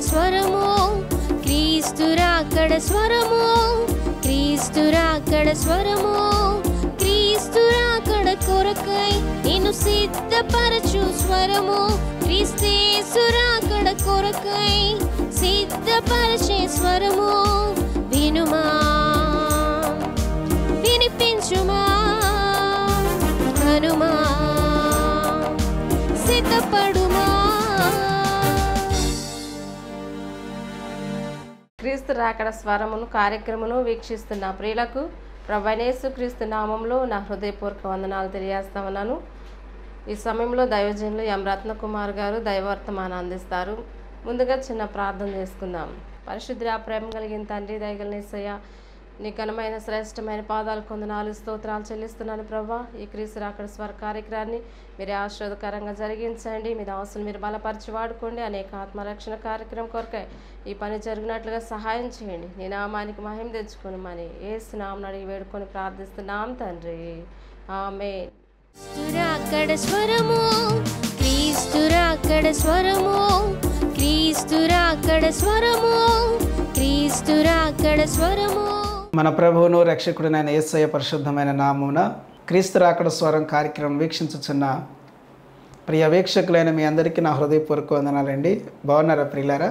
స్వరము, క్రీస్తు రాకడ స్వరము, క్రీస్తు రాకడ స్వరము, క్రీస్తు రాకడ కొరకై నిన్ను సిద్ధపరచు స్వరము, క్రీస్తు రాకడ కొరకై సిద్ధపరచే స్వరము. వినుమా, వినిపించుమా, కనుమా, సిద్ధపడుమా. క్రీస్తు రాకడ స్వరమును కార్యక్రమను వీక్షిస్తున్న ప్రియులకు ప్రభువైన యేసుక్రీస్తు నామంలో నా హృదయపూర్వక వందనాలు తెలియజేస్తా ఉన్నాను. ఈ సమయంలో దైవజనులు ఎం రత్నకుమార్ గారు దైవవర్తమానం అందిస్తారు. ముందుగా చిన్న ప్రార్థన చేసుకుందాం. పరిశుద్ధ ప్రేమ కలిగిన తండ్రి, దయగలిగిన యేసయ్య, నీ ఘనమైన శ్రేష్టమైన పాదాలు కొందనాలు స్తోత్రాలు చెల్లిస్తున్నాను ప్రభా. ఈ క్రీస్తు రాకడ స్వర కార్యక్రమాన్ని మీరు ఆశీర్వాదకరంగా జరిగించండి. మీ దాసులు మీరు బలపరిచి వాడుకోండి. అనేక ఆత్మరక్షణ కార్యక్రమం కొరకై ఈ పని జరిగినట్లుగా సహాయం చేయండి. నీ నామానికి మహిమ తెచ్చుకొని మని యేసు నామమున అడిగి వేడుకొని ప్రార్థిస్తున్నాం తండ్రి, ఆమేన్. రాకడ స్వరము, క్రీస్తు రాకడ స్వరము, క్రీస్తు రాకడ స్వరము, క్రీస్తు రాకడ స్వరము. మన ప్రభువును రక్షకుడినైన యేసయ్య పరిశుద్ధమైన నామమున క్రీస్తు రాకడ స్వరం కార్యక్రమం వీక్షించుచున్న ప్రియ వీక్షకులైన మీ అందరికీ నా హృదయపూర్వక వందనాలండి. బాగున్నారా ప్రియులారా?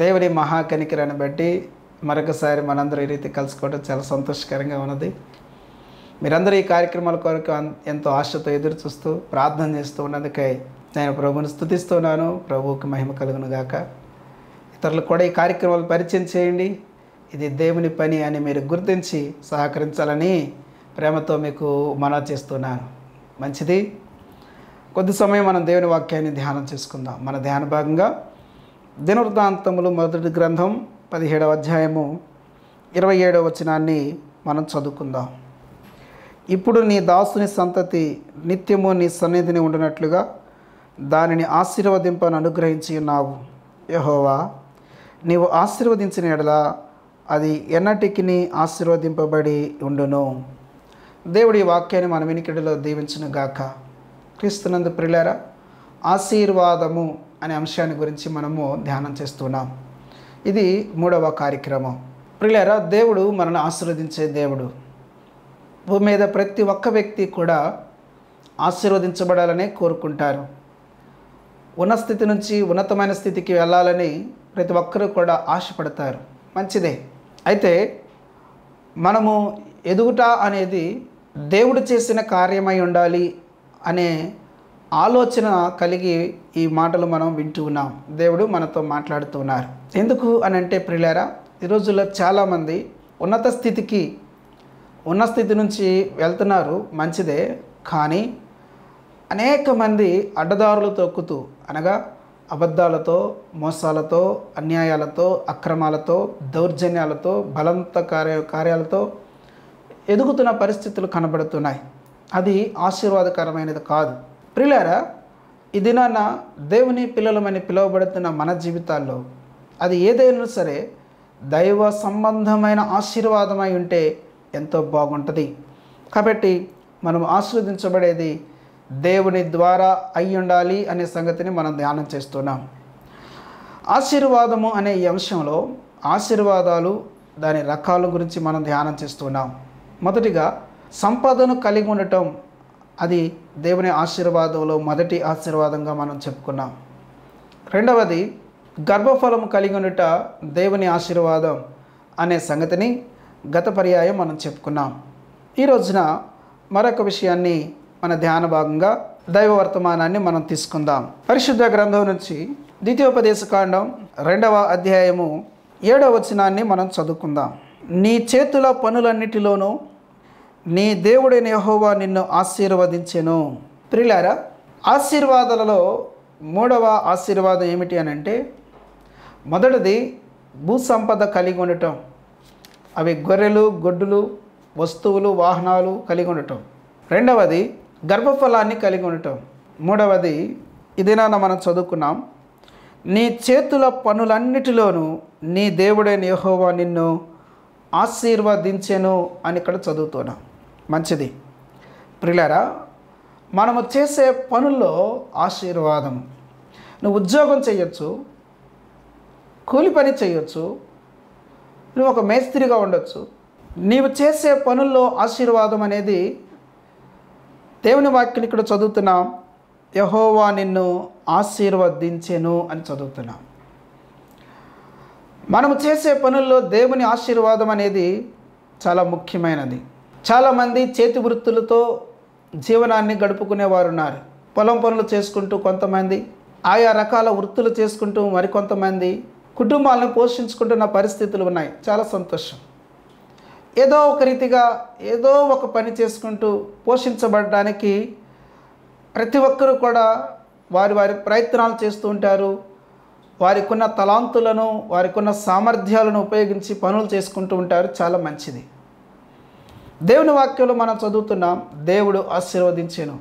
దేవుని మహాకనికరాన్ని బట్టి మరొకసారి మనందరూ ఈ రీతి కలుసుకోవడం చాలా సంతోషకరంగా ఉన్నది. మీరందరూ ఈ కార్యక్రమాల కొరకు ఎంతో ఆశతో ఎదురు చూస్తూ ప్రార్థన చేస్తూ ఉన్నందుకై నేను ప్రభువుని స్తుతిస్తున్నాను. ప్రభువుకి మహిమ కలుగును గాక. ఇతరులకు కూడా ఈ కార్యక్రమాలు పరిచయం చేయండి. ఇది దేవుని పని అని మీరు గుర్తించి సహకరించాలని ప్రేమతో మీకు మనవి చేస్తున్నాను. మంచిది. కొద్ది సమయం మనం దేవుని వాక్యాన్ని ధ్యానం చేసుకుందాం. మన ధ్యాన భాగంగా దినవృత్తాంతములు మొదటి గ్రంథం 17వ అధ్యాయము 27వ వచనాన్ని మనం చదువుకుందాం. ఇప్పుడు నీ దాసుని సంతతి నిత్యము నీ సన్నిధిని ఉండినట్లుగా దానిని ఆశీర్వదింపను అనుగ్రహించి ఉన్నావు. యెహోవా, నీవు ఆశీర్వదించిన ఎడల అది ఎన్నటికి ఆశీర్వదింపబడి ఉండును. దేవుడి వాక్యాన్ని మన వినికిడిలో దీవించును గాక. క్రీస్తునందు ప్రియులారా, ఆశీర్వాదము అనే అంశాన్ని గురించి మనము ధ్యానం చేస్తున్నాం. ఇది 3వ కార్యక్రమం. ప్రియులారా, దేవుడు మనల్ని ఆశీర్వదించే దేవుడు. భూమి మీద ప్రతి ఒక్క వ్యక్తి కూడా ఆశీర్వదించబడాలనే కోరుకుంటారు. ఉన్న స్థితి నుంచి ఉన్నతమైన స్థితికి వెళ్ళాలని ప్రతి ఒక్కరూ కూడా ఆశపడతారు. మంచిదే. అయితే మనము ఎదుగుట అనేది దేవుడు చేసిన కార్యమై ఉండాలి అనే ఆలోచన కలిగి ఈ మాటలు మనం వింటూ ఉన్నాం. దేవుడు మనతో మాట్లాడుతూ ఉన్నారు. ఎందుకు అని అంటే ప్రియులారా, ఈ రోజుల్లో చాలామంది ఉన్నత స్థితి నుంచి వెళ్తున్నారు. మంచిదే. కానీ అనేక మంది అడ్డదారులు తొక్కుతూ, అనగా అబద్ధాలతో, మోసాలతో, అన్యాయాలతో, అక్రమాలతో, దౌర్జన్యాలతో, బలవంత కార్యాలతో ఎదుగుతున్న పరిస్థితులు కనబడుతున్నాయి. అది ఆశీర్వాదకరమైనది కాదు. ప్రియులారా, ఈ దినాన దేవుని పిల్లలమని పిలువబడుతున్న మన జీవితాల్లో అది ఏదైనా సరే దైవ సంబంధమైన ఆశీర్వాదమై ఉంటే ఎంతో బాగుంటుంది. కాబట్టి మనం ఆశీర్వదించబడేది దేవుని ద్వారా అయి ఉండాలి అనే సంగతిని మనం ధ్యానం చేస్తున్నాం. ఆశీర్వాదము అనే ఈ అంశంలో ఆశీర్వాదాలు, దాని రకాల గురించి మనం ధ్యానం చేస్తున్నాం. మొదటిగా సంపదను కలిగి ఉండటం, అది దేవుని ఆశీర్వాదంలో మొదటి ఆశీర్వాదంగా మనం చెప్పుకున్నాం. రెండవది గర్భఫలము కలిగి ఉండట దేవుని ఆశీర్వాదం అనే సంగతిని గత పర్యాయం మనం చెప్పుకున్నాం. ఈ రోజున మరొక విషయాన్ని మన ధ్యాన భాగంగా దైవ వర్తమానాన్ని మనం తీసుకుందాం. పరిశుద్ధ గ్రంథం నుంచి ద్వితీయోపదేశకాండం 2వ అధ్యాయము 7వ వచనాన్ని మనం చదువుకుందాం. నీ చేతుల పనులన్నిటిలోనూ నీ దేవుడైన యెహోవా నిన్ను ఆశీర్వదించెను. ప్రియులారా, ఆశీర్వాదాలలో 3వ ఆశీర్వాదం ఏమిటి అని అంటే, మొదటిది భూసంపద కలిగి ఉండటం. అవి గొర్రెలు, గొడ్డులు, వస్తువులు, వాహనాలు కలిగి ఉండటం. రెండవది గర్భఫలాన్ని కలిగి ఉండటం. మూడవది ఇదేనా మనం చదువుకున్నాం, నీ చేతుల పనులన్నిటిలోనూ నీ దేవుడైన యెహోవా నిన్ను ఆశీర్వదించెను అని ఇక్కడ చదువుతున్నాం. మంచిది. ప్రియులారా, మనము చేసే పనుల్లో ఆశీర్వాదం. నువ్వు ఉద్యోగం చేయొచ్చు, కూలి పని చేయొచ్చు, నువ్వు ఒక మేస్త్రిగా ఉండొచ్చు. నీవు చేసే పనుల్లో ఆశీర్వాదం అనేది దేవుని వాక్యం ఇక్కడ చదువుతున్నాం, యెహోవా నిన్ను ఆశీర్వదించెను అని చదువుతున్నాం. మనము చేసే పనుల్లో దేవుని ఆశీర్వాదం అనేది చాలా ముఖ్యమైనది. చాలామంది చేతి వృత్తులతో జీవనాన్ని గడుపుకునేవారు ఉన్నారు. పొలం పనులు చేసుకుంటూ కొంతమంది, ఆయా రకాల వృత్తులు చేసుకుంటూ మరికొంతమంది కుటుంబాలను పోషించుకుంటున్న పరిస్థితులు ఉన్నాయి. చాలా సంతోషం. ఏదో ఒక రీతిగా ఏదో ఒక పని చేసుకుంటూ పోషించబడడానికి ప్రతి ఒక్కరూ కూడా వారి వారి ప్రయత్నాలు చేస్తూ ఉంటారు. వారికి ఉన్న తలాంతులను, వారికి ఉన్న సామర్థ్యాలను ఉపయోగించి పనులు చేసుకుంటూ ఉంటారు. చాలా మంచిది. దేవుని వాక్యంలో మనం చదువుతున్నాం, దేవుడు ఆశీర్వదించెను.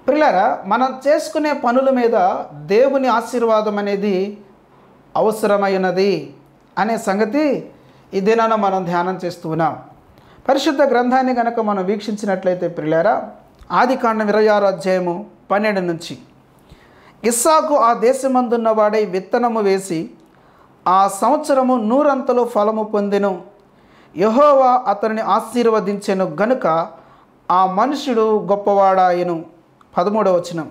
ప్రియులారా, మనం చేసుకునే పనుల మీద దేవుని ఆశీర్వాదం అనేది అవసరమైనది అనే సంగతి ఈ దినాన మనం ధ్యానం చేస్తూ ఉన్నాం. పరిశుద్ధ గ్రంథాన్ని కనుక మనం వీక్షించినట్లయితే ప్రియులారా, ఆదికాండం 26 అధ్యాయము 12 నుంచి, ఇస్సాకు ఆ దేశమందున్న వాడై విత్తనము వేసి ఆ సంవత్సరము 100 అంతలు ఫలము పొందెను. యెహోవా అతనిని ఆశీర్వదించెను గనుక ఆ మనుషుడు గొప్పవాడాయెను. 13వ వచనం,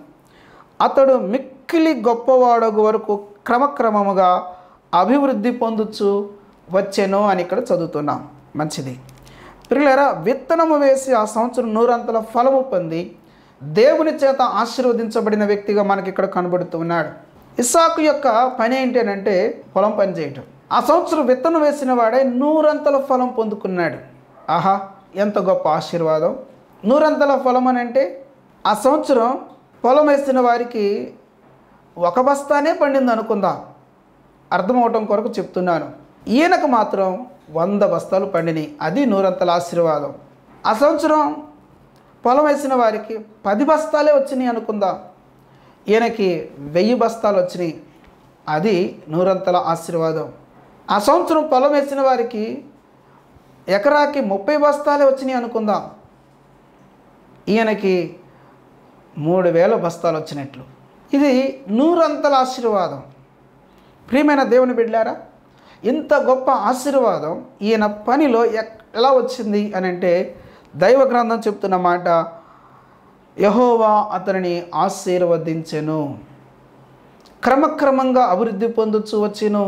అతడు మిక్కిలి గొప్పవాడగు వరకు క్రమక్రమముగా అభివృద్ధి పొందుచు వచ్చెను అని ఇక్కడ చదువుతున్నాం. మంచిది. ప్రియులారా, విత్తనము వేసి ఆ సంవత్సరం 100 అంతల ఫలము పొంది దేవుని చేత ఆశీర్వదించబడిన వ్యక్తిగా మనకి ఇక్కడ కనబడుతూ ఉన్నాడు. ఇస్సాకు యొక్క పని ఏంటి అంటే పొలం పని చేయటం. ఆ సంవత్సరం విత్తనం వేసిన వాడే 100 అంతల ఫలం పొందుకున్నాడు. ఆహా, ఎంత గొప్ప ఆశీర్వాదం! 100 అంతల ఫలం అని అంటే ఆ సంవత్సరం పొలం వేసిన వారికి ఒక బస్తానే పండింది అనుకుందాం, అర్థమవటం కొరకు చెప్తున్నాను. ఈయనకు మాత్రం 100 బస్తాలు పండినాయి. అది 100 అంతల ఆశీర్వాదం. ఆ సంవత్సరం పొలం వేసిన వారికి 10 బస్తాలే వచ్చినాయి అనుకుందాం, ఈయనకి 1000 బస్తాలు వచ్చినాయి. అది 100 అంతల ఆశీర్వాదం. ఆ సంవత్సరం పొలం వేసిన వారికి ఎకరాకి 30 బస్తాలే వచ్చినాయి అనుకుందాం, ఈయనకి 3000 బస్తాలు వచ్చినట్లు. ఇది 100 అంతల ఆశీర్వాదం. ప్రియమైన దేవుని బిడ్డలారా, ఇంత గొప్ప ఆశీర్వాదం ఈయన పనిలో ఎలా వచ్చింది అని అంటే దైవ గ్రంథం చెప్తున్న మాట, యెహోవా అతనిని ఆశీర్వదించెను, క్రమక్రమంగా అభివృద్ధి పొందుచు వచ్చెను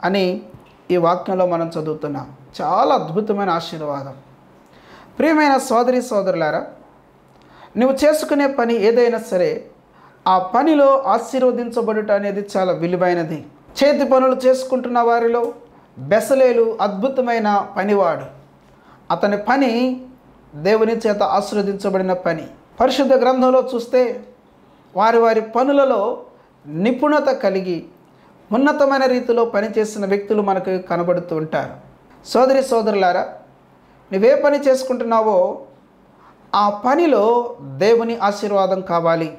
అని ఈ వాక్యంలో మనం చదువుతున్నాం. చాలా అద్భుతమైన ఆశీర్వాదం. ప్రియమైన సోదరి సోదరులారా, నువ్వు చేసుకునే పని ఏదైనా సరే ఆ పనిలో ఆశీర్వదించబడుట అనేది చాలా విలువైనది. చేతి పనులు చేసుకుంటున్న వారిలో బెసలేలు అద్భుతమైన పనివాడు. అతని పని దేవుని చేత ఆశీర్వదించబడిన పని. పరిశుద్ధ గ్రంథంలో చూస్తే వారి వారి పనులలో నిపుణత కలిగి ఉన్నతమైన రీతిలో పనిచేసిన వ్యక్తులు మనకు కనబడుతూ ఉంటారు. సోదరి సోదరులారా, నువ్వే పని చేసుకుంటున్నావో ఆ పనిలో దేవుని ఆశీర్వాదం కావాలి.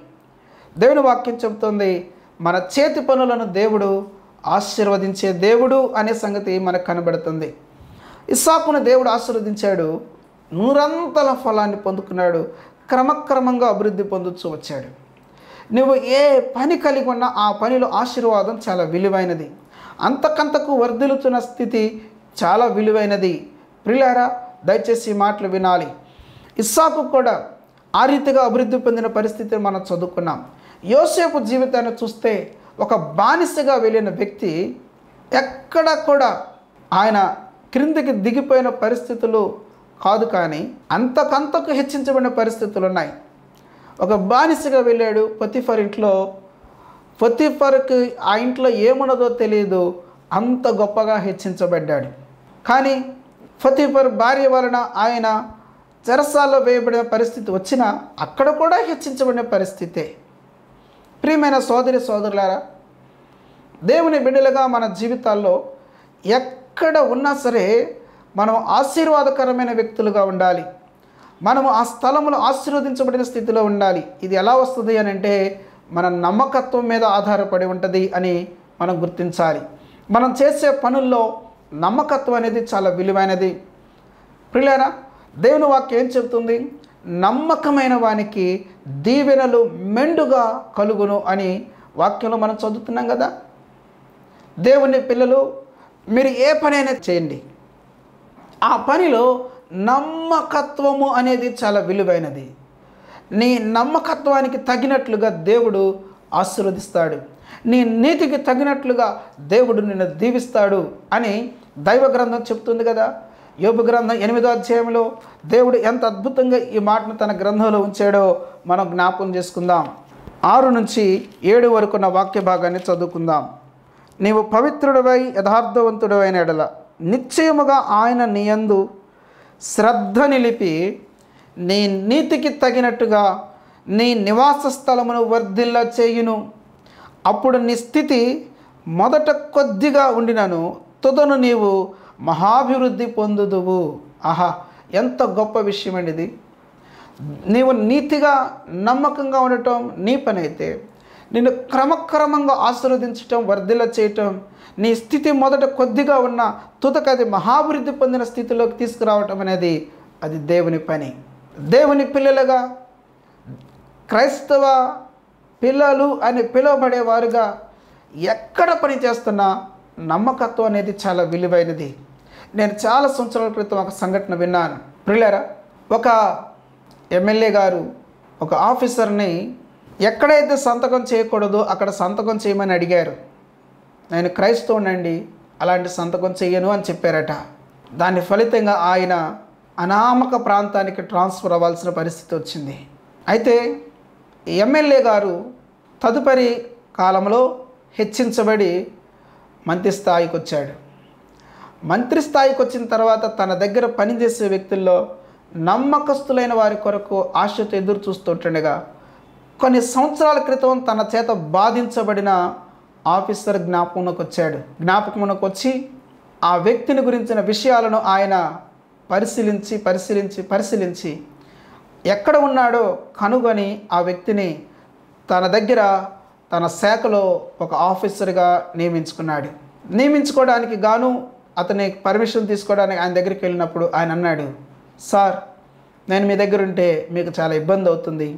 దేవుని వాక్యం చెబుతుంది, మన చేతి పనులను దేవుడు ఆశీర్వదించే దేవుడు అనే సంగతి మనకు కనబడుతుంది. ఇస్సాకును దేవుడు ఆశీర్వదించాడు, 100 అంతల ఫలాన్ని పొందుకున్నాడు, క్రమక్రమంగా అభివృద్ధి పొందుతూ వచ్చాడు. నువ్వు ఏ పని కలిగి ఉన్నా ఆ పనిలో ఆశీర్వాదం చాలా విలువైనది. అంతకంతకు వర్ధిల్లుతున్న స్థితి చాలా విలువైనది. ప్రియులారా, దయచేసి ఈ మాటలు వినాలి. ఇస్సాకు కూడా ఆ రీతిగా అభివృద్ధి పొందిన పరిస్థితిని మనం చదువుకున్నాం. యోసేపు జీవితాన్ని చూస్తే ఒక బానిసగా వెళ్ళిన వ్యక్తి ఎక్కడ కూడా ఆయన క్రిందికి దిగిపోయిన పరిస్థితులు కాదు, కానీ అంతకంతకు హెచ్చించబడిన పరిస్థితులు ఉన్నాయి. ఒక బానిసగా వెళ్ళాడు పొతిఫర్ ఇంట్లో. పొతిఫర్కి ఆ ఇంట్లో ఏమున్నదో తెలియదు, అంత గొప్పగా హెచ్చించబడ్డాడు. కానీ పొతిఫర్ భార్య వలన ఆయన చెరసాల్లో వేయబడిన పరిస్థితి వచ్చినా అక్కడ కూడా హెచ్చించబడిన పరిస్థితే. ప్రియమైన సోదరి సోదరులారా, దేవుని బిడ్డలుగా మన జీవితాల్లో ఎక్కడ ఉన్నా సరే మనం ఆశీర్వాదకరమైన వ్యక్తులుగా ఉండాలి. మనము ఆ స్థలంలో ఆశీర్వదించబడిన స్థితిలో ఉండాలి. ఇది ఎలా వస్తుంది అని అంటే మన నమ్మకత్వం మీద ఆధారపడి ఉంటుంది అని మనం గుర్తించాలి. మనం చేసే పనుల్లో నమ్మకత్వం అనేది చాలా విలువైనది. ప్రియులారా, దేవుని వాక్యం ఏం చెప్తుంది? నమ్మకమైన వానికి దీవెనలు మెండుగా కలుగును అని వాక్యంలో మనం చదువుతున్నాం కదా. దేవుని పిల్లలు, మీరు ఏ పనైనా చేయండి, ఆ పనిలో నమ్మకత్వము అనేది చాలా విలువైనది. నీ నమ్మకత్వానికి తగినట్లుగా దేవుడు ఆశీర్వదిస్తాడు, నీ నీతికి తగినట్లుగా దేవుడు నిన్ను దీవిస్తాడు అని దైవ గ్రంథం చెప్తుంది కదా. యోబు గ్రంథం 8వ అధ్యాయంలో దేవుడు ఎంత అద్భుతంగా ఈ మాటను తన గ్రంథంలో ఉంచాడో మనం జ్ఞాపకం చేసుకుందాం. 6 నుంచి 7 వరకు ఉన్న వాక్య భాగాన్ని చదువుకుందాం. నీవు పవిత్రుడవై యథార్థవంతుడవైన ఎడల నిశ్చయముగా ఆయన నీయందు శ్రద్ధ నిలిపి నీ నీతికి తగినట్టుగా నీ నివాస స్థలమును వర్ధిల్ల చేయును. అప్పుడు నీ స్థితి మొదట కొద్దిగా ఉండినను తుదను నీవు మహాభివృద్ధి పొందుదువు. ఆహా, ఎంత గొప్ప విషయం అండి ఇది. నీవు నీతిగా నమ్మకంగా ఉండటం నీ పని అయితే, నిన్ను క్రమక్రమంగా ఆశీర్వదించటం, వర్ధిల్ల చేయటం, నీ స్థితి మొదట కొద్దిగా ఉన్న తుదకు అది మహాభివృద్ధి పొందిన స్థితిలోకి తీసుకురావటం అనేది అది దేవుని పని. దేవుని పిల్లలుగా, క్రైస్తవ పిల్లలు అని పిలువబడేవారుగా ఎక్కడ పని చేస్తున్నా నమ్మకత్వం అనేది చాలా విలువైనది. నేను చాలా సంవత్సరాల క్రితం ఒక సంఘటన విన్నాను. ప్రియులారా, ఒక ఎమ్మెల్యే గారు ఒక ఆఫీసర్ని ఎక్కడైతే సంతకం చేయకూడదో అక్కడ సంతకం చేయమని అడిగారు. నేను క్రైస్తవునండి, అలాంటి సంతకం చేయను అని చెప్పారట. దాని ఫలితంగా ఆయన అనామక ప్రాంతానికి ట్రాన్స్ఫర్ అవ్వాల్సిన పరిస్థితి వచ్చింది. అయితే ఎమ్మెల్యే గారు తదుపరి కాలంలో హెచ్చించబడి మంత్రి స్థాయికి వచ్చాడు. మంత్రి స్థాయికి వచ్చిన తర్వాత తన దగ్గర పనిచేసే వ్యక్తుల్లో నమ్మకస్తులైన వారి కొరకు ఆశతో ఎదురు చూస్తుండగా కొన్ని సంవత్సరాల క్రితం తన చేత బాధించబడిన ఆఫీసర్ జ్ఞాపకంలోకి వచ్చి ఆ వ్యక్తిని గురించిన విషయాలను ఆయన పరిశీలించి ఎక్కడ ఉన్నాడో కనుగొని ఆ వ్యక్తిని తన దగ్గర తన శాఖలో ఒక ఆఫీసర్గా నియమించుకోవడానికి గాను అతని పర్మిషన్ తీసుకోవడానికి ఆయన దగ్గరికి వెళ్ళినప్పుడు ఆయన అన్నాడు, సార్, నేను మీ దగ్గర ఉంటే మీకు చాలా ఇబ్బంది అవుతుంది.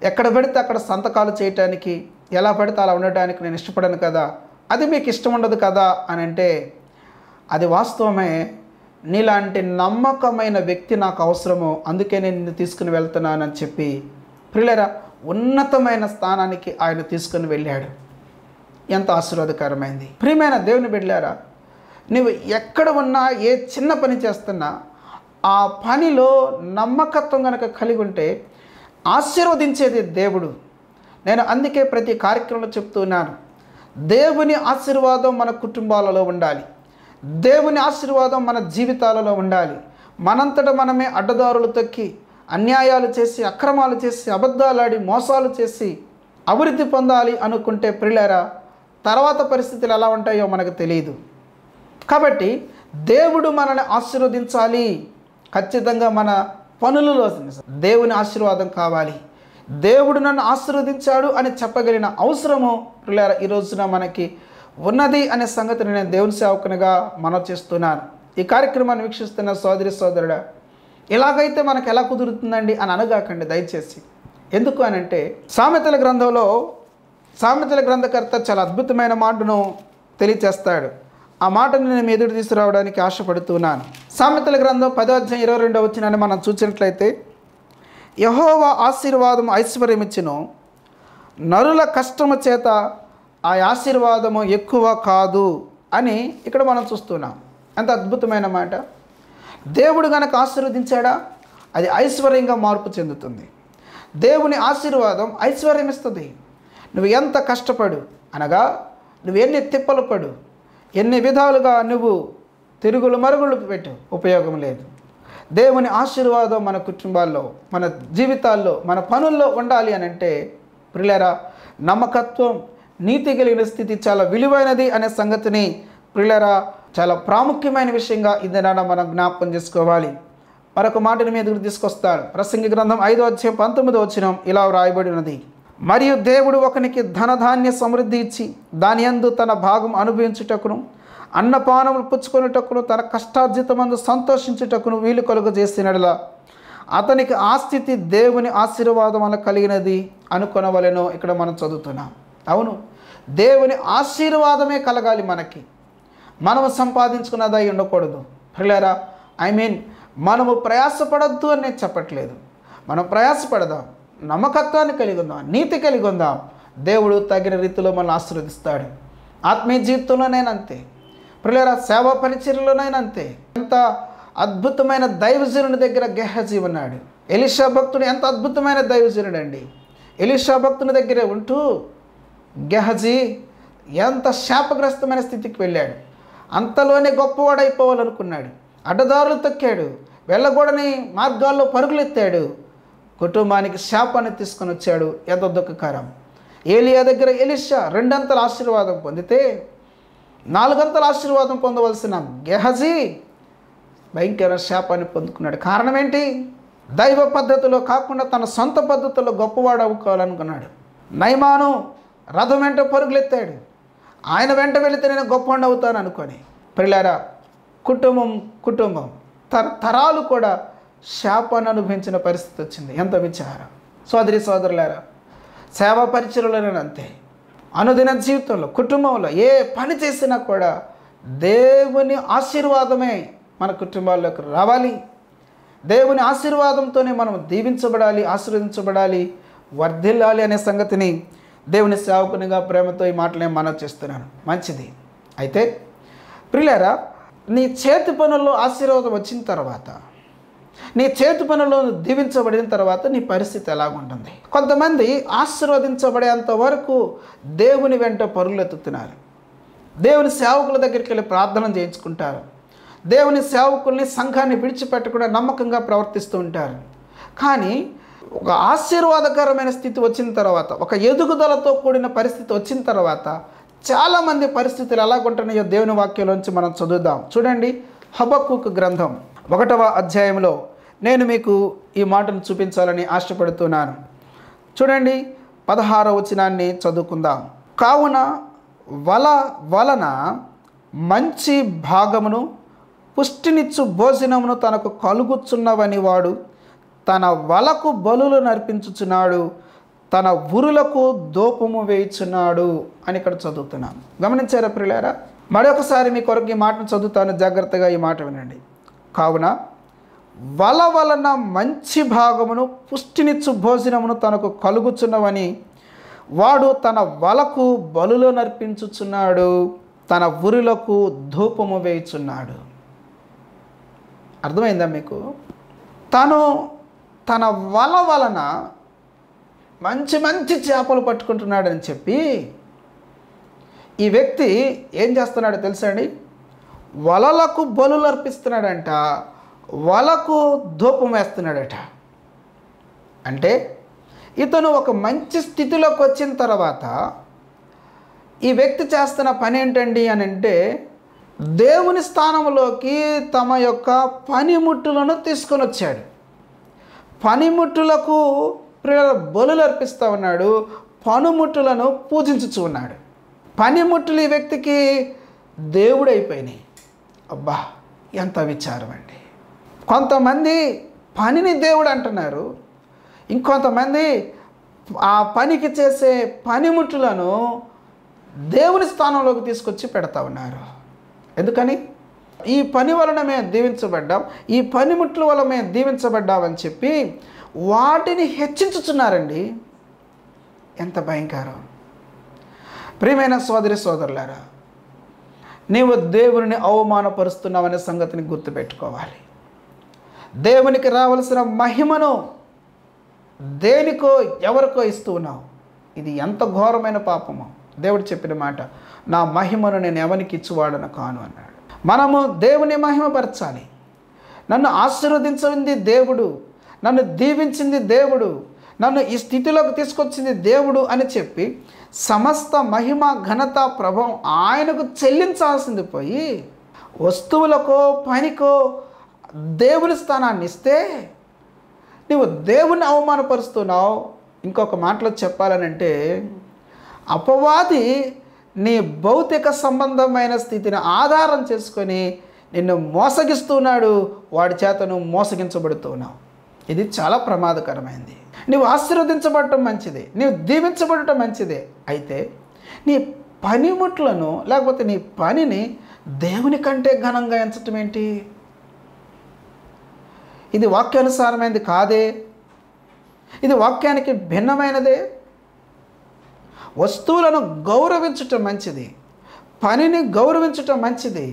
ఎక్కడ పడితే అక్కడ సంతకాలు చేయటానికి, ఎలా పడితే అలా ఉండటానికి నేను ఇష్టపడను కదా, అది మీకు ఇష్టం ఉండదు కదా అని అంటే, అది వాస్తవమే, నీలాంటి నమ్మకమైన వ్యక్తి నాకు అవసరము, అందుకే నేను నిన్ను తీసుకుని వెళ్తున్నానని చెప్పి ప్రియులారా ఉన్నతమైన స్థానానికి ఆయన తీసుకుని వెళ్ళాడు. ఎంత ఆశీర్వాదకరమైంది. ప్రియమైన దేవుని బిడ్డలారా, నువ్వు ఎక్కడ ఉన్నా, ఏ చిన్న పని చేస్తున్నా ఆ పనిలో నమ్మకత్వం కనుక కలిగి ఉంటే ఆశీర్వదించేది దేవుడు. నేను అందుకే ప్రతి కార్యక్రమంలో చెప్తున్నాను, దేవుని ఆశీర్వాదం మన కుటుంబాలలో ఉండాలి, దేవుని ఆశీర్వాదం మన జీవితాలలో ఉండాలి. మనంతట మనమే అడ్డదారులు తొక్కి అన్యాయాలు చేసి, అక్రమాలు చేసి, అబద్ధాలాడి, మోసాలు చేసి అభివృద్ధి పొందాలి అనుకుంటే ప్రియులారా తర్వాత పరిస్థితులు ఎలా ఉంటాయో మనకు తెలియదు. కాబట్టి దేవుడు మనల్ని ఆశీర్వదించాలి, ఖచ్చితంగా మన పనులలో దేవుని ఆశీర్వాదం కావాలి. దేవుడు నన్ను ఆశీర్వదించాడు అని చెప్పగలిగిన అవసరము ప్రియులారా ఈ రోజున మనకి ఉన్నది అనే సంగతిని నేను దేవుని సేవకునిగా మనవి చేస్తున్నాను. ఈ కార్యక్రమాన్ని వీక్షిస్తున్న సోదరి సోదరుడా, ఇలాగైతే మనకు ఎలా కుదురుతుందండి అని అనగాకండి దయచేసి. ఎందుకు అని అంటే సామెతల గ్రంథంలో సామెతల గ్రంథకర్త చాలా అద్భుతమైన మాటను తెలియచేస్తాడు. ఆ మాటను నేను ఎదురు తీసుకురావడానికి ఆశపడుతున్నాను. సామెతల గ్రంథం 10వ అధ్యాయం 22వ వచనాన్ని మనం చూసినట్లయితే, యెహోవా ఆశీర్వాదం ఐశ్వర్యమిచ్చును, నరుల కష్టము చేత ఆ ఆశీర్వాదము ఎక్కువ కాదు అని ఇక్కడ మనం చూస్తున్నాం. ఎంత అద్భుతమైన మాట. దేవుడు గనక ఆశీర్వదించాడా అది ఐశ్వర్యంగా మార్పు చెందుతుంది. దేవుని ఆశీర్వాదం ఐశ్వర్యం ఇస్తుంది. నువ్వు ఎంత కష్టపడు అనగా, నువ్వు ఎన్ని తిప్పలు పడు, ఎన్ని విధాలుగా నువ్వు తిరుగులు మరుగులు పెట్టు, ఉపయోగం లేదు. దేవుని ఆశీర్వాదం మన కుటుంబాల్లో, మన జీవితాల్లో, మన పనుల్లో ఉండాలి అని అంటే ప్రియులారా నమ్మకత్వం, నీతి కలిగిన స్థితి చాలా విలువైనది అనే సంగతిని ప్రియులారా చాలా ప్రాముఖ్యమైన విషయంగా ఇదేనా మనం జ్ఞాపకం చేసుకోవాలి. మరొక మాటని మీద తీసుకొస్తాడు. ప్రసంగి గ్రంథం 5వ అధ్యాయం 19వ వచనం ఇలా వ్రాయబడి ఉన్నది, మరియు దేవుడు ఒకనికి ధనధాన్య సమృద్ధి ఇచ్చి దాని యందు తన భాగం అనుభవించుటకును, అన్నపానములు పుచ్చుకొనుటకును, తన కష్టార్జితమందు సంతోషించుటకును వీలు కలుగజేసినట్లా అతనికి ఆ స్థితి దేవుని ఆశీర్వాదం వల్ల కలిగినది అనుకొనవలెనో ఇక్కడ మనం చదువుతున్నాం. అవును, దేవుని ఆశీర్వాదమే కలగాలి మనకి, మనము సంపాదించుకున్నదై ఉండకూడదు. ప్రియులారా, మనము ప్రయాసపడద్దు అని నేను చెప్పట్లేదు. మనం ప్రయాసపడదాం, నమ్మకత్వాన్ని కలిగి ఉందాం, నీతి కలిగి ఉందాం. దేవుడు తగిన రీతిలో మనల్ని ఆశీర్వదిస్తాడు. ఆత్మీయ జీవితంలోనైనా అంతే, ప్రియులారా, సేవా పరిచర్యలోనైనా అంతే. ఎంత అద్భుతమైన దైవజనుడి దగ్గర గెహజీ ఉన్నాడు. ఎలీషా భక్తుడు ఎంత అద్భుతమైన దైవజనుడు అండి. ఎలీషా భక్తుని దగ్గరే ఉంటూ గెహజీ ఎంత శాపగ్రస్తమైన స్థితికి వెళ్ళాడు. అంతలోనే గొప్పవాడైపోవాలనుకున్నాడు. అడ్డదారులు తొక్కాడు, వెళ్ళగూడని మార్గాల్లో పరుగులెత్తాడు. కుటుంబానికి శాపాన్ని తీసుకొని వచ్చాడు. ఎంత దుఃఖకరం. ఏలియా దగ్గర ఎలీషా 2 అంతల ఆశీర్వాదం పొందితే 4 అంతల ఆశీర్వాదం పొందవలసిన గెహజీ భయంకర శాపాన్ని పొందుకున్నాడు. కారణం ఏంటి? దైవ పద్ధతిలో కాకుండా తన సొంత పద్ధతిలో గొప్పవాడు అవ్వుకోవాలనుకున్నాడు. నయమాను రథం వెంట పరుగులెత్తాడు. ఆయన వెంట వెళితే నేను గొప్పవాడిని అవుతాను అనుకొని. ప్రియులారా, కుటుంబం తరాలు కూడా శాపాన్ని అనుభవించిన పరిస్థితి వచ్చింది. ఎంత విచారం. సోదరులారా, సేవా పరిచర్యలోనే అంతే, అనుదిన జీవితంలో, కుటుంబంలో ఏ పని చేసినా కూడా దేవుని ఆశీర్వాదమే మన కుటుంబాల్లోకి రావాలి. దేవుని ఆశీర్వాదంతోనే మనం దీవించబడాలి, ఆశీర్వదించబడాలి, వర్ధిల్లాలి అనే సంగతిని దేవుని సేవకునిగా ప్రేమతో ఈ మాటలు నేను మనవి చేస్తున్నాను. మంచిది. అయితే ప్రియులారా, నీ చేతి పనుల్లో ఆశీర్వాదం వచ్చిన తర్వాత, నీ చేతి పనుల్లో దీవించబడిన తర్వాత నీ పరిస్థితి ఎలాగుంటుంది? కొంతమంది ఆశీర్వదించబడేంత వరకు దేవుని వెంట పరుగులెత్తుతున్నారు. దేవుని సేవకుల దగ్గరికి వెళ్ళి ప్రార్థన చేయించుకుంటారు. దేవుని సేవకుల్ని, సంఘాన్ని విడిచిపెట్టకుండా నమ్మకంగా ప్రవర్తిస్తూ ఉంటారు. కానీ ఒక ఆశీర్వాదకరమైన స్థితి వచ్చిన తర్వాత, ఒక ఎదుగుదలతో కూడిన పరిస్థితి వచ్చిన తర్వాత చాలామంది పరిస్థితులు ఎలాగుంటున్నాయో దేవుని వాక్యంలోంచి మనం చదువుదాం. చూడండి, హబక్కూకు గ్రంథం 1వ అధ్యాయంలో నేను మీకు ఈ మాటను చూపించాలని ఆశపడుతున్నాను. చూడండి, 16వ వచనాన్ని చదువుకుందాం. కావున వలన మంచి భాగమును పుష్టినిచ్చు భోజనమును తనకు కలుగుచున్నవని వాడు తన వలకు బలులు నర్పించుచున్నాడు, తన ఉరులకు దోపము వేయుచున్నాడు అని ఇక్కడ చదువుతున్నాను. గమనించారా ప్రియులారా? మరొకసారి మీ కొరకు ఈ మాటను చదువుతాను, జాగ్రత్తగా ఈ మాట వినండి. కావున వలన మంచి భాగమును పుష్టినిచ్చు భోజనమును తనకు కలుగుచున్నవని వాడు తన వలకు బలులు నర్పించుచున్నాడు, తన ఉరులకు ధూపము వేయుచున్నాడు. అర్థమైందా మీకు? తన వలన మంచి చేపలు పట్టుకుంటున్నాడని చెప్పి ఈ వ్యక్తి ఏం చేస్తున్నాడో తెలుసా అండి? వలలకు బలులు అర్పిస్తున్నాడంట, వలకు ధూపం వేస్తున్నాడట. అంటే ఇతను ఒక మంచి స్థితిలోకి వచ్చిన తర్వాత ఈ వ్యక్తి చేస్తున్న పని ఏంటండి అని అంటే, దేవుని స్థానంలోకి తమ యొక్క పనిముట్టులను తీసుకొని వచ్చాడు. పనిముట్టులకు బలులు అర్పిస్తూ ఉన్నాడు, పనిముట్టులను పూజించుచు ఉన్నాడు. పనిముట్టులు ఈ వ్యక్తికి దేవుడు అయిపోయినాయి. అబ్బా, ఎంత విచారం అండి. కొంతమంది పనిని దేవుడు అంటున్నారు, ఇంకొంతమంది ఆ పనికి చేసే పనిముట్టులను దేవుని స్థానంలోకి తీసుకొచ్చి పెడతా ఉన్నారు. ఎందుకని? ఈ పని వలన మేము దీవించబడ్డాం, ఈ పనిముట్ల వల్ల మేము దీవించబడ్డామని చెప్పి వాటిని హెచ్చించుచున్నారండి. ఎంత భయంకరం. ప్రియమైన సోదరులారా, నీవు దేవుని అవమానపరుస్తున్నావనే సంగతిని గుర్తుపెట్టుకోవాలి. దేవునికి రావలసిన మహిమను దేనికో ఎవరికో ఇస్తూ ఉన్నావు. ఇది ఎంత ఘోరమైన పాపమో. దేవుడు చెప్పిన మాట, నా మహిమను నేను ఎవరికి ఇచ్చువాడను కాను అన్నాడు. మనము దేవుని మహిమపరచాలి. నన్ను ఆశీర్వదించింది దేవుడు, నన్ను దీవించింది దేవుడు, నన్ను ఈ స్థితిలోకి తీసుకొచ్చింది దేవుడు అని చెప్పి సమస్త మహిమ, ఘనత, ప్రభావం ఆయనకు చెల్లించాల్సింది పోయి వస్తువులకో పనికో దేవుని స్థానాన్ని ఇస్తే నువ్వు దేవుని అవమానపరుస్తున్నావు. ఇంకొక మాటలో చెప్పాలనంటే, అపవాది నీ భౌతిక సంబంధమైన స్థితిని ఆధారం చేసుకొని నిన్ను మోసగిస్తున్నాడు. వాడి చేత నువ్వు మోసగించబడుతున్నావు. ఇది చాలా ప్రమాదకరమైనది. నువ్వు ఆశీర్వదించబడటం మంచిదే, నువ్వు దీవించబడటం మంచిదే. అయితే నీ పనిముట్లను లేకపోతే నీ పనిని దేవుని కంటే ఘనంగా ఎంచటం ఏంటి? ఇది వాక్యానుసారమైనది కాదే, ఇది వాక్యానికి భిన్నమైనదే. వస్తువులను గౌరవించటం మంచిది, పనిని గౌరవించటం మంచిది,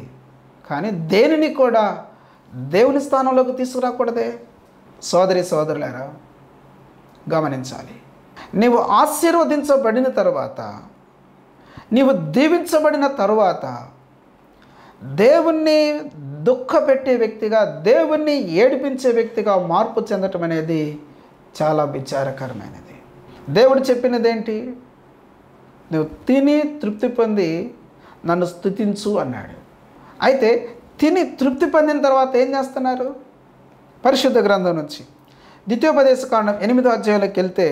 కానీ దేనిని కూడా దేవుని స్థానంలోకి తీసుకురాకూడదే. సోదరి సోదరులారా, గమనించాలి. నీవు ఆశీర్వదించబడిన తర్వాత, నీవు దీవించబడిన తరువాత దేవుణ్ణి దుఃఖపెట్టే వ్యక్తిగా, దేవుణ్ణి ఏడిపించే వ్యక్తిగా మార్పు చెందటం అనేది చాలా విచారకరమైనది. దేవుడు చెప్పినదేంటి? నువ్వు తిని తృప్తి పొంది నన్ను స్తుతించు అన్నాడు. అయితే తిని తృప్తి పొందిన తర్వాత ఏం చేస్తున్నారు? పరిశుద్ధ గ్రంథం నుంచి ద్వితీయోపదేశకాండం 8వ అధ్యాయంలోకి వెళ్తే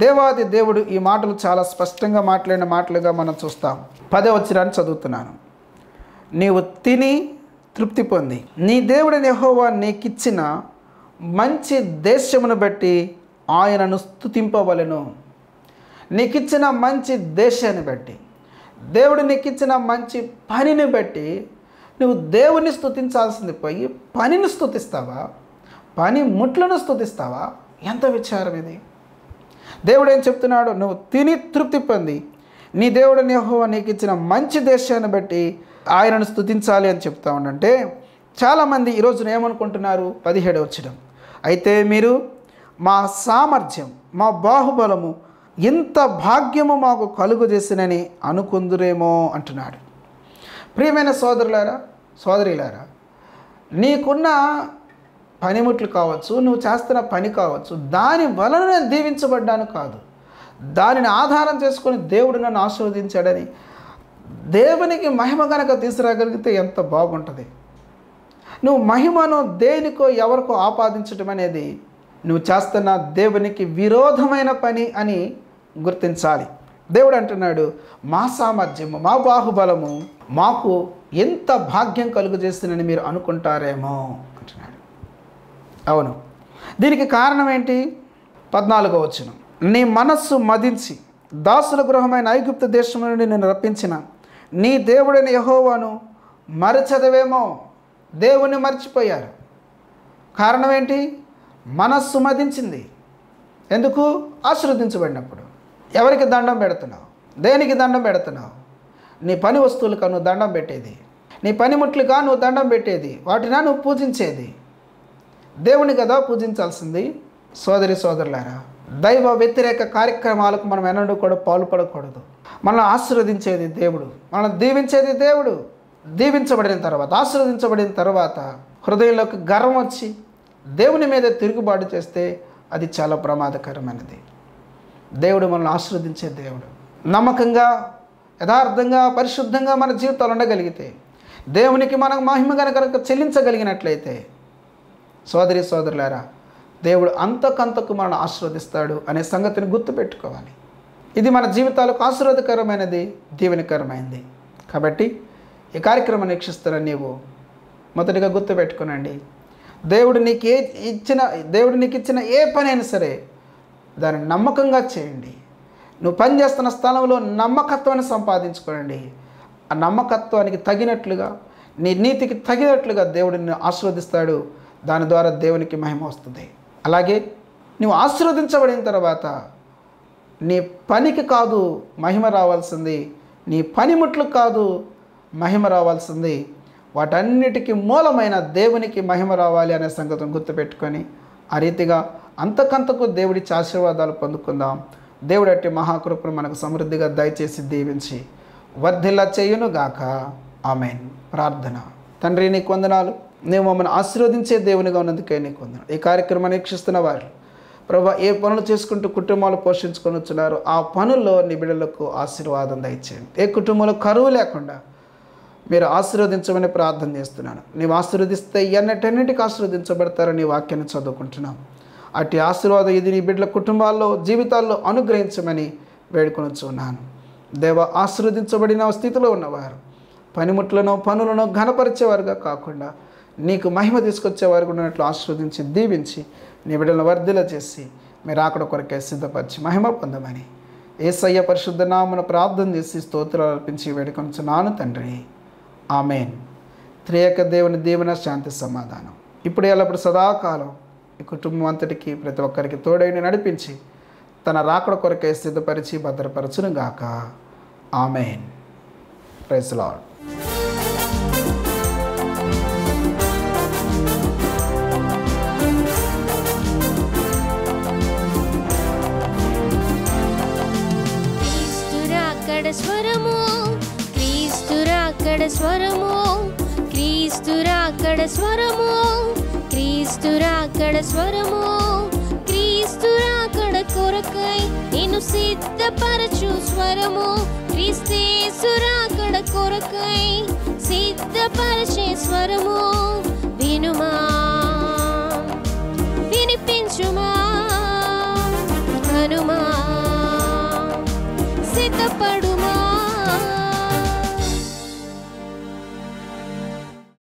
దేవాది దేవుడు ఈ మాటలు చాలా స్పష్టంగా మాట్లాడిన మాటలుగా మనం చూస్తాం. 10వ వచనాన్ని చదువుతున్నాను. నీవు తిని తృప్తి పొంది నీ దేవుడైన యెహోవా నీకిచ్చిన మంచి దేశమును బట్టి ఆయనను స్తుతింపవలెను. నీకిచ్చిన మంచి దేశాన్ని బట్టి, దేవుడు నీకిచ్చిన మంచి పనిని బట్టి నువ్వు దేవుని స్తుతించాల్సింది పోయి పనిని స్తుతిస్తావా? పని ముట్లను స్తుతిస్తావా? ఎంత విచారం ఇది! దేవుడు ఏం చెప్తున్నాడు? నువ్వు తిని తృప్తి పొంది నీ దేవుడైన యెహోవా నీకిచ్చిన మంచి దేశాన్ని బట్టి ఆయనను స్తుతించాలి అని చెప్తా ఉండంటే, చాలామంది ఈరోజున ఏమనుకుంటున్నారు? 17వ వచనం, అయితే మీరు మా సామర్థ్యం, మా బాహుబలము, ఇంత భాగ్యము మాకు కలుగు చేసినని అనుకుందురేమో అంటున్నాడు. ప్రియమైన సోదరులారా, సోదరులారా, నీకున్న పనిముట్లు కావచ్చు, నువ్వు చేస్తున్న పని కావచ్చు, దాని వలన నేను దీవించబడ్డాను కాదు, దానిని ఆధారం చేసుకొని దేవుడు నన్ను ఆశీర్వదించాడని దేవునికి మహిమ కనుక తీసుకురాగలిగితే ఎంత బాగుంటుంది. నువ్వు మహిమను దేనికో ఎవరికో ఆపాదించడం అనేది నువ్వు చేస్తున్న దేవునికి విరోధమైన పని అని గుర్తించాలి. దేవుడు అంటున్నాడు, మా సామర్థ్యము, మా బాహుబలము మాకు ఎంత భాగ్యం కలుగు చేస్తుందని మీరు అనుకుంటారేమో అంటున్నాడు. అవును, దీనికి కారణం ఏంటి? 14వ వచనం, నీ మనస్సు మదించి దాసుల గృహమైన ఐగుప్తు దేశం నుండి నేను రప్పించిన నీ దేవుడైన యెహోవాను మరచదవేమో. దేవుణ్ణి మర్చిపోయారు. కారణం ఏంటి? మనస్సు మదించింది. ఎందుకు? ఆశీర్వదించబడినప్పుడు. ఎవరికి దండం పెడుతున్నావు? దేనికి దండం పెడుతున్నావు? నీ పని వస్తువులుగా నువ్వు దండం పెట్టేది, నీ పనిముట్లుగా నువ్వు దండం పెట్టేది, వాటినా నువ్వు పూజించేది. దేవుని కదా పూజించాల్సింది. సోదరి సోదరులారా, దైవ వ్యతిరేక కార్యక్రమాలకు మనం ఎన్నడూ కూడా పాల్పడకూడదు. మనల్ని ఆశీర్వదించేది దేవుడు, మనల్ని దీవించేది దేవుడు. దీవించబడిన తర్వాత, ఆశీర్వదించబడిన తర్వాత హృదయంలోకి గర్వం వచ్చి దేవుని మీద తిరుగుబాటు చేస్తే అది చాలా ప్రమాదకరమైనది. దేవుడు మనల్ని ఆశీర్వదించే దేవుడు. నమ్మకంగా, యథార్థంగా, పరిశుద్ధంగా మన జీవితాలు ఉండగలిగితే, దేవునికి మనం మహిమ కనుక చెల్లించగలిగినట్లయితే, సోదరి సోదరులారా, దేవుడు అంతకంతకు మనల్ని ఆశీర్వదిస్తాడు అనే సంగతిని గుర్తుపెట్టుకోవాలి. ఇది మన జీవితాలకు ఆశీర్వాదకరమైనది, దీవెనకరమైనది. కాబట్టి ఈ కార్యక్రమాన్ని వీక్షిస్తున్న నీవు మొదటిగా గుర్తుపెట్టుకునండి, దేవుడు నీకు ఇచ్చిన ఏ పని అయినా సరే దాన్ని నమ్మకంగా చేయండి. నువ్వు పనిచేస్తున్న స్థలంలో నమ్మకత్వాన్ని సంపాదించుకోండి. ఆ నమ్మకత్వానికి తగినట్లుగా, నీ నీతికి తగినట్లుగా దేవుడు నిన్ను ఆశీర్వదిస్తాడు. దాని ద్వారా దేవునికి మహిమ వస్తుంది. అలాగే నువ్వు ఆశీర్వదించబడిన తర్వాత నీ పనికి కాదు మహిమ రావాల్సింది, నీ పనిముట్లు కాదు మహిమ రావాల్సింది, వాటన్నిటికీ మూలమైన దేవునికి మహిమ రావాలి అనే సంగతిని గుర్తుపెట్టుకొని ఆ రీతిగా అంతకంతకు దేవుడిచ్చే ఆశీర్వాదాలు పొందుకుందాం. దేవుడు అట్టి మహాకృపను మనకు సమృద్ధిగా దయచేసి దీవించి వర్ధిల్ల చేయునుగాక. ఆమెన్. ప్రార్థన. తండ్రి, నీకు వందనాలు. నీవు మమ్మల్ని ఆశీర్వదించే దేవునిగా ఉన్నందుకే నీకు వందనాలు. ఈ కార్యక్రమాన్ని వీక్షిస్తున్న వారు ప్రభా, ఏ పనులు చేసుకుంటూ కుటుంబాలు పోషించుకొని వచ్చున్నారో ఆ పనుల్లో నీ బిడ్డలకు ఆశీర్వాదం దయచేయండి. ఏ కుటుంబంలో కరువు లేకుండా మీరు ఆశీర్వదించమని ప్రార్థన చేస్తున్నాను. నీవు ఆశీర్వదిస్తే ఎన్నటన్నింటికి ఆశీర్వదించబడతారని నీ వాక్యాన్ని చదువుకుంటున్నాం. అట్టి ఆశీర్వాదం ఇది నీ బిడ్డల కుటుంబాల్లో, జీవితాల్లో అనుగ్రహించమని వేడుకొనుచున్నాను. దేవ, ఆశీర్వదించబడిన స్థితిలో ఉన్నవారు పనిముట్లను, పనులను ఘనపరిచేవారుగా కాకుండా నీకు మహిమ తీసుకొచ్చేవారు ఉన్నట్లు ఆశీర్వదించి దీవించి నీ బిడ్డలను వర్ధిల్ల చేసి మీరు అక్కడ కొరకే సిద్ధపరిచి మహిమ పొందమని యేసయ్య పరిశుద్ధ నామమున ప్రార్థన చేసి స్తోత్రాలు అర్పించి వేడుకొనుచున్నాను తండ్రి. ఆమేన్. త్రియేక దేవుని దీవెన, శాంతి, సమాధానం ఇప్పుడు ఎల్లప్పుడు సదాకాలం ఈ కుటుంబం అంతటికి ప్రతి ఒక్కరికి తోడైన నడిపించి తన రాకడ కొరకై సిద్ధపరిచి భద్రపరచును గాక. ఆమేన్. Praise lord. స్వరము క్రీస్తురాకడ స్వరము క్రీస్తురాకడ స్వరము క్రీస్తురాకడ స్వరము క్రీస్తురాకడ కొరకై నిన్ను సిద్ధపరచు స్వరము క్రీస్తేసురాకడ కొరకై సిద్ధపరచే స్వరము వినుమా వినిపించుమా హనుమా సిద్ధపడు